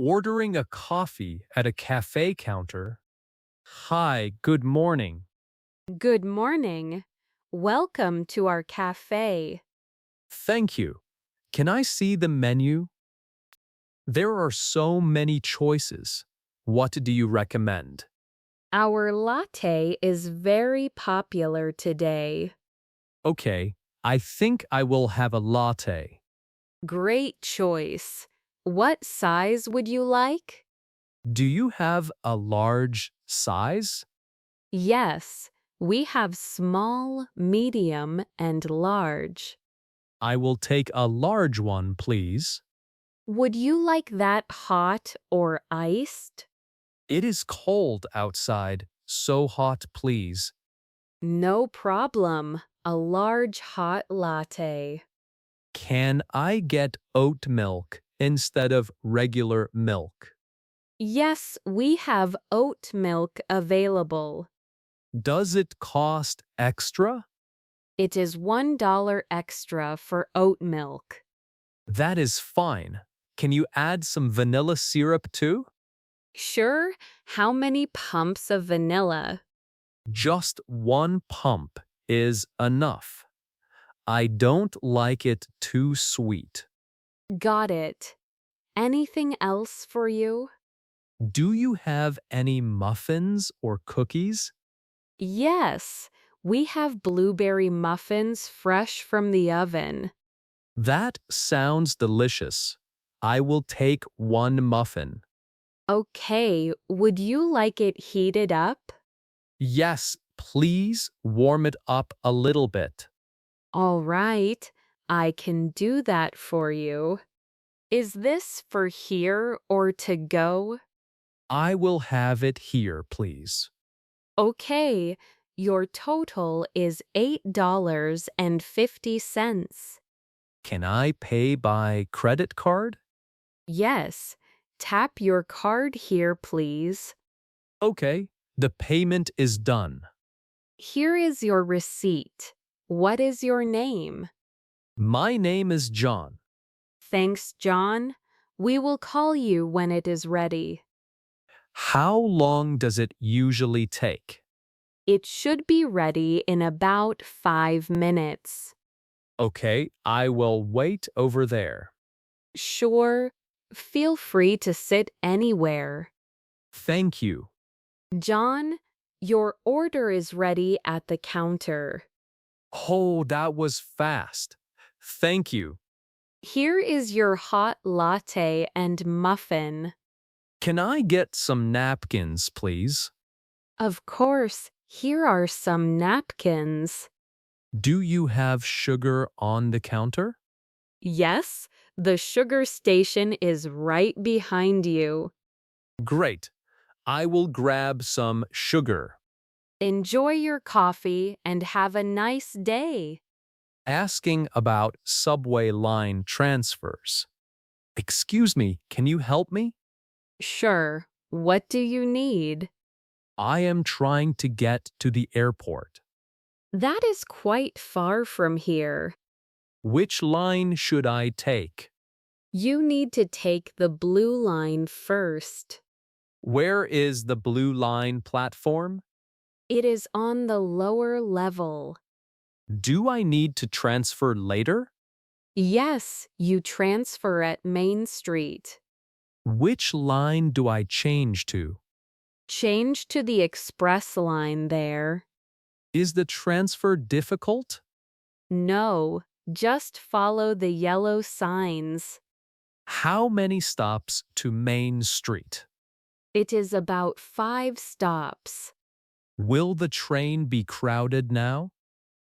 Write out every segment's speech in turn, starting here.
ordering a coffee at a cafe counter. Hi, good morning. Good morning. Welcome to our cafe. Thank you. Can I see the menu? There are so many choices. What do you recommend? Our latte is very popular today. Okay, I think I will have a latte. Great choice. What size would you like? Do you have a large size? Yes, we have small, medium, and large. I will take a large one, please. Would you like that hot or iced? It is cold outside, so hot, please. No problem. A large hot latte. Can I get oat milk instead of regular milk? Yes, we have oat milk available. Does it cost extra? It is $1 extra for oat milk. That is fine. Can you add some vanilla syrup too? Sure, how many pumps of vanilla? Just one pump is enough. I don't like it too sweet. Got it. Anything else for you? Do you have any muffins or cookies? Yes, we have blueberry muffins fresh from the oven. That sounds delicious. I will take one muffin. Okay, would you like it heated up? Yes, please warm it up a little bit. All right, I can do that for you. Is this for here or to go? I will have it here, please. Okay, your total is $8.50. Can I pay by credit card? Yes, tap your card here, please. Okay, the payment is done. Here is your receipt. What is your name? My name is John. Thanks, John. We will call you when it is ready. How long does it usually take? It should be ready in about 5 minutes. Okay, I will wait over there. Sure, feel free to sit anywhere. Thank you. John, your order is ready at the counter. Oh, that was fast. Thank you. Here is your hot latte and muffin. Can I get some napkins, please? Of course, here are some napkins. Do you have sugar on the counter? Yes, the sugar station is right behind you. Great. I will grab some sugar. Enjoy your coffee and have a nice day. Asking about subway line transfers. Excuse me, can you help me? Sure, what do you need? I am trying to get to the airport. That is quite far from here. Which line should I take? You need to take the blue line first. Where is the Blue Line platform? It is on the lower level. Do I need to transfer later? Yes, you transfer at Main Street. Which line do I change to? Change to the express line there. Is the transfer difficult? No, just follow the yellow signs. How many stops to Main Street? It is about 5 stops. Will the train be crowded now?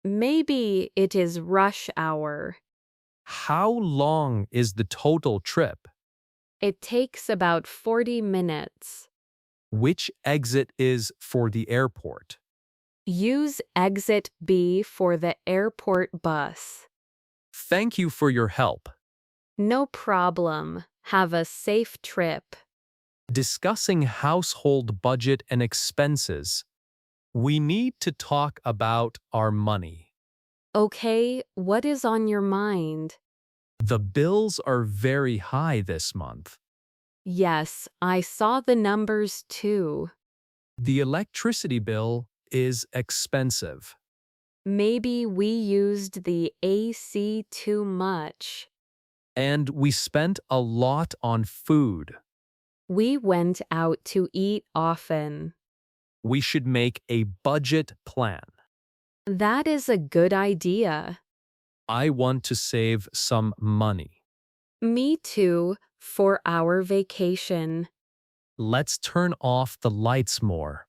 Maybe it is rush hour. How long is the total trip? It takes about 40 minutes. Which exit is for the airport? Use exit B for the airport bus. Thank you for your help. No problem. Have a safe trip. Discussing household budget and expenses. We need to talk about our money. Okay, what is on your mind? The bills are very high this month. Yes, I saw the numbers too. The electricity bill is expensive. Maybe we used the AC too much. And we spent a lot on food. We went out to eat often. We should make a budget plan. That is a good idea. I want to save some money. Me too, for our vacation. Let's turn off the lights more.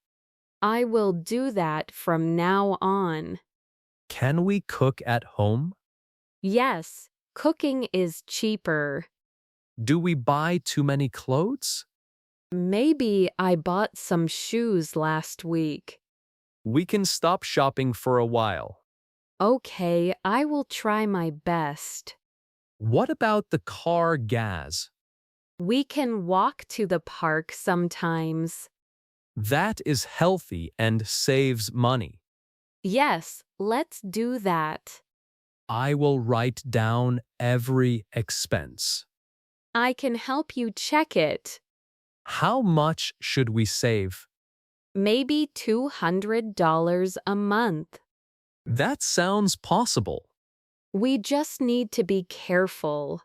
I will do that from now on. Can we cook at home? Yes, cooking is cheaper. Do we buy too many clothes? Maybe I bought some shoes last week. We can stop shopping for a while. Okay, I will try my best. What about the car gas? We can walk to the park sometimes. That is healthy and saves money. Yes, let's do that. I will write down every expense. I can help you check it. How much should we save? Maybe $200 a month. That sounds possible. We just need to be careful.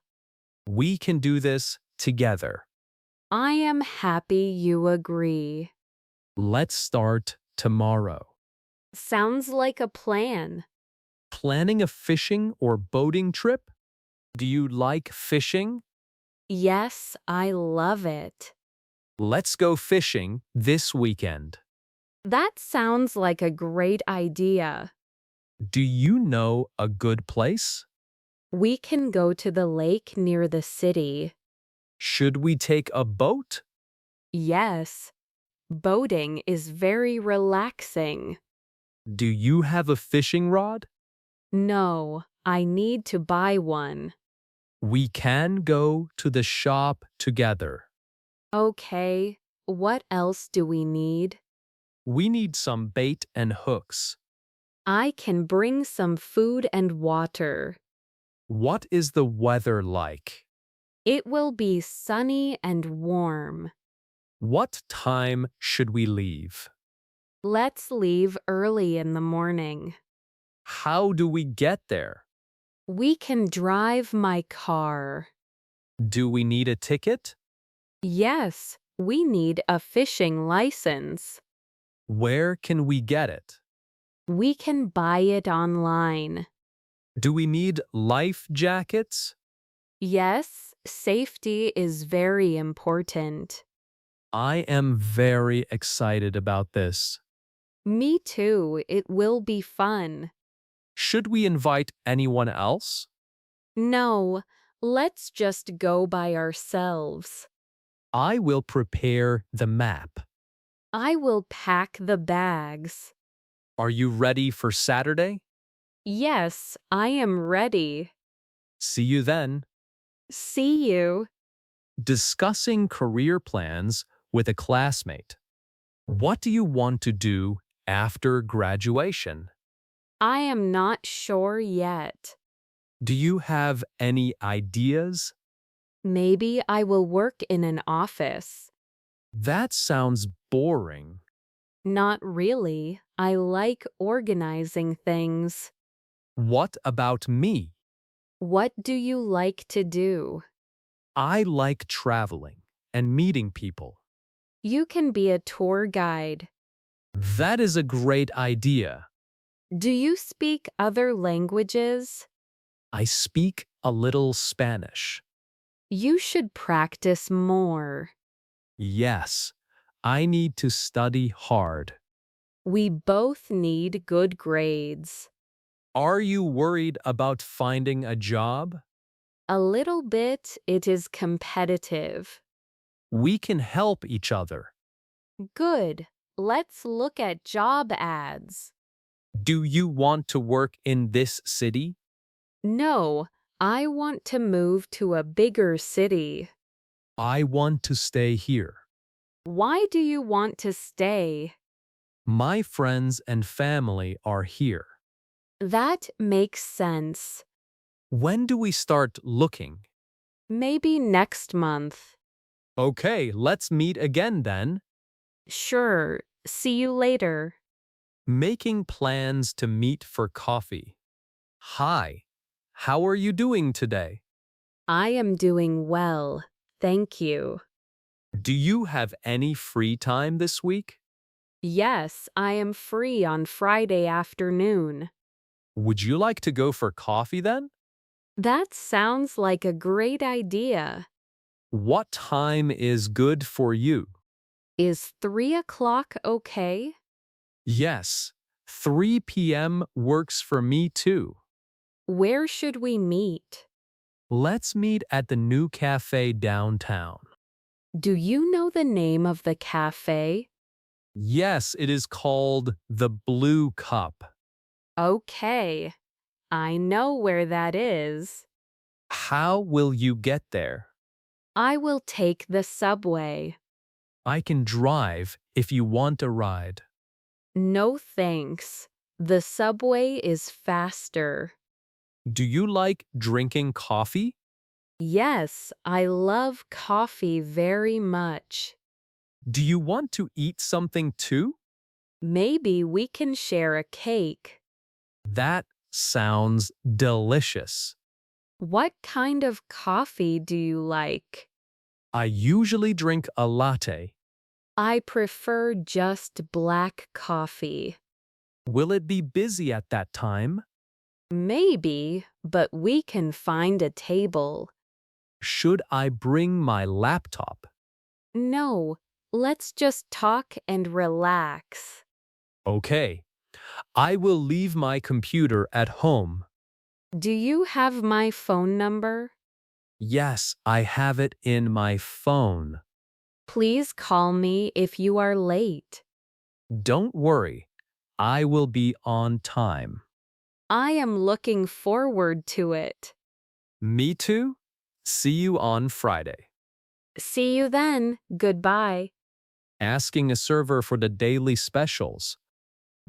We can do this together. I am happy you agree. Let's start tomorrow. Sounds like a plan. Planning a fishing or boating trip? Do you like fishing? Yes, I love it. Let's go fishing this weekend. That sounds like a great idea. Do you know a good place? We can go to the lake near the city. Should we take a boat? Yes, boating is very relaxing. Do you have a fishing rod? No, I need to buy one. We can go to the shop together. Okay, what else do we need? We need some bait and hooks. I can bring some food and water. What is the weather like? It will be sunny and warm. What time should we leave? Let's leave early in the morning. How do we get there? We can drive my car. Do we need a ticket? Yes, we need a fishing license. Where can we get it? We can buy it online. Do we need life jackets? Yes, safety is very important. I am very excited about this. Me too, it will be fun. Should we invite anyone else? No, let's just go by ourselves. I will prepare the map. I will pack the bags. Are you ready for Saturday? Yes, I am ready. See you then. See you. Discussing career plans with a classmate. What do you want to do after graduation? I am not sure yet. Do you have any ideas? Maybe I will work in an office. That sounds boring. Not really. I like organizing things. What about me? What do you like to do? I like traveling and meeting people. You can be a tour guide. That is a great idea. Do you speak other languages? I speak a little Spanish. You should practice more. Yes, I need to study hard. We both need good grades. Are you worried about finding a job? A little bit, it is competitive. We can help each other. Good. Let's look at job ads. Do you want to work in this city? No, I want to move to a bigger city. I want to stay here. Why do you want to stay? My friends and family are here. That makes sense. When do we start looking? Maybe next month. Okay, let's meet again then. Sure. See you later. Making plans to meet for coffee. Hi, how are you doing today? I am doing well. Thank you. Do you have any free time this week? Yes, I am free on Friday afternoon. Would you like to go for coffee then? That sounds like a great idea. What time is good for you? Is 3 o'clock okay? Yes, 3 p.m. works for me too. Where should we meet? Let's meet at the new cafe downtown. Do you know the name of the cafe? Yes, it is called the Blue Cup. Okay, I know where that is. How will you get there? I will take the subway. I can drive if you want a ride. No thanks. The subway is faster. Do you like drinking coffee? Yes, I love coffee very much. Do you want to eat something too? Maybe we can share a cake. That sounds delicious. What kind of coffee do you like? I usually drink a latte. I prefer just black coffee. Will it be busy at that time? Maybe, but we can find a table. Should I bring my laptop? No, let's just talk and relax. Okay. I will leave my computer at home. Do you have my phone number? Yes, I have it in my phone. Please call me if you are late. Don't worry. I will be on time. I am looking forward to it. Me too. See you on Friday. See you then. Goodbye. Asking a server for the daily specials.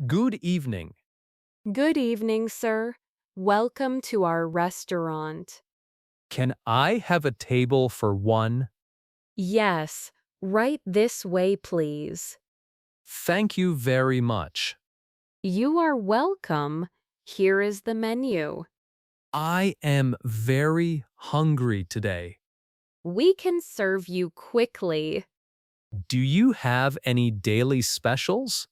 Good evening. Good evening, sir. Welcome to our restaurant. Can I have a table for one? Yes, right this way, please. Thank you very much. You are welcome. Here is the menu. I am very hungry today. We can serve you quickly. Do you have any daily specials?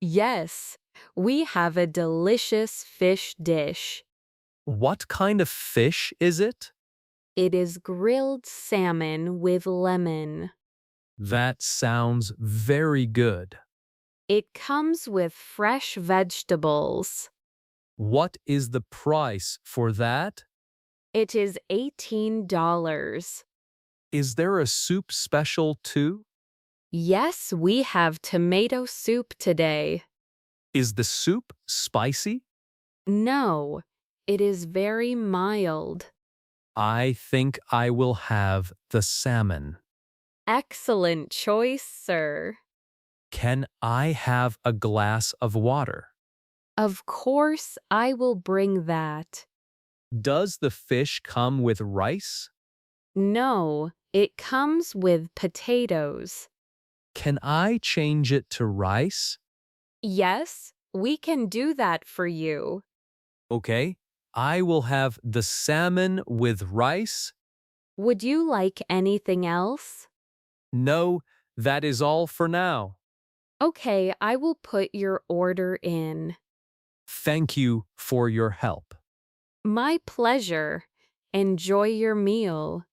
Yes, we have a delicious fish dish. What kind of fish is it? It is grilled salmon with lemon. That sounds very good. It comes with fresh vegetables. What is the price for that? It is $18. Is there a soup special too? Yes, we have tomato soup today. Is the soup spicy? No, it is very mild. I think I will have the salmon. Excellent choice, sir. Can I have a glass of water? Of course, I will bring that. Does the fish come with rice? No, it comes with potatoes. Can I change it to rice? Yes, we can do that for you. Okay, I will have the salmon with rice. Would you like anything else? No, that is all for now. Okay, I will put your order in. Thank you for your help. My pleasure. Enjoy your meal.